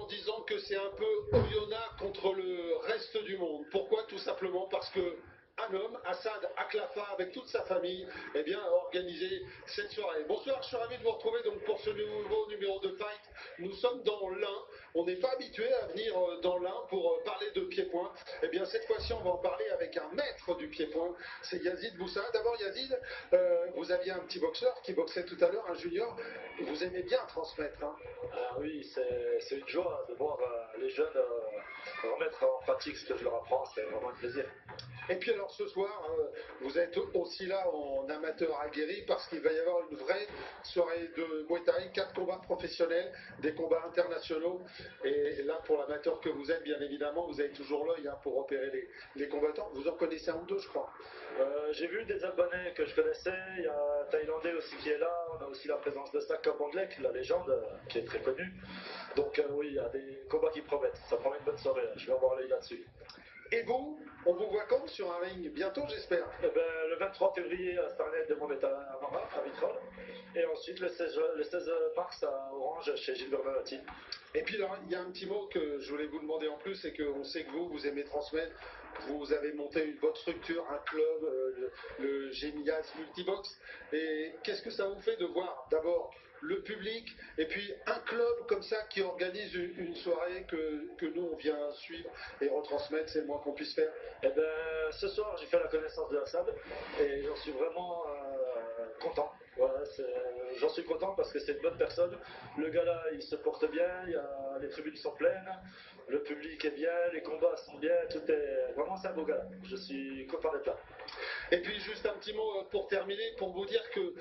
disant que c'est un peu Oyonnax contre le reste du monde. Pourquoi? Tout simplement parce que un homme, Assad Aklafa, avec toute sa famille, eh bien, a organisé cette soirée. Bonsoir, je suis ravi de vous retrouver donc, pour ce nouveau numéro de Fight. Nous sommes dans l'Ain. On n'est pas habitué à venir dans l'Ain pour parler de pied-point. Eh bien, cette fois-ci, on va en parler avec un maître du pied-point. C'est Yazid Boussa. D'abord, Yazid, vous aviez un petit boxeur qui boxait tout à l'heure, un junior. Vous aimez bien transmettre, hein? Ah oui, c'est une joie de voir les jeunes remettre en pratique ce que je leur apprends, c'est vraiment un plaisir. Et puis alors ce soir, vous êtes aussi là en amateur aguerri parce qu'il va y avoir une vraie soirée de Muay Thai, 4 combats professionnels, des combats internationaux. Et là, pour l'amateur que vous êtes, bien évidemment, vous avez toujours l'œil hein, pour repérer les combattants. Vous en connaissez un ou deux, je crois. J'ai vu des Albanais que je connaissais, il y a un Thaïlandais aussi qui est là, on a aussi la présence de Sak Kapandlek, la légende, qui est très connue. Donc oui, il y a des combats qui promettent, ça promet une bonne soirée, je vais avoir l'œil là-dessus. Et vous, on vous voit quand sur un ring? Bientôt, j'espère. Eh ben, le 23 février à Starnet de Montmet à Marat, à Vitrolles. Et ensuite le 16 mars à Orange chez Gilbert Malati. Et puis alors, il y a un petit mot que je voulais vous demander en plus, c'est qu'on sait que vous aimez transmettre, vous avez monté votre structure, un club, le Génias Multibox. Et qu'est-ce que ça vous fait de voir d'abord le public et puis un club comme ça qui organise une soirée que nous on vient suivre et retransmettre, c'est le moins qu'on puisse faire? Eh ben, ce soir j'ai fait la connaissance de Assad et j'en suis vraiment content. Voilà, j'en suis content parce que c'est une bonne personne. Le gars là, il se porte bien, les tribunes sont pleines, le public est bien, les combats sont bien, tout est vraiment c'est un beau gars. Je suis content d'être là. Et puis juste un petit mot pour terminer, pour vous dire que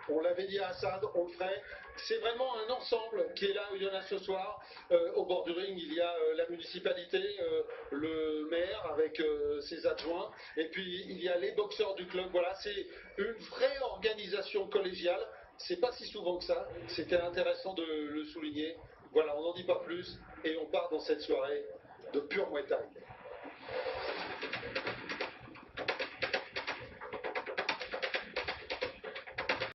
on l'avait dit à Assad, on le ferait. C'est vraiment un ensemble qui est là où il y en a ce soir. Au bord du ring, il y a la municipalité, le maire avec ses adjoints, et puis il y a les boxeurs du club. Voilà, c'est une vraie organisation collégiale. C'est pas si souvent que ça. C'était intéressant de le souligner. Voilà, on n'en dit pas plus et on part dans cette soirée de pure Muay Thai.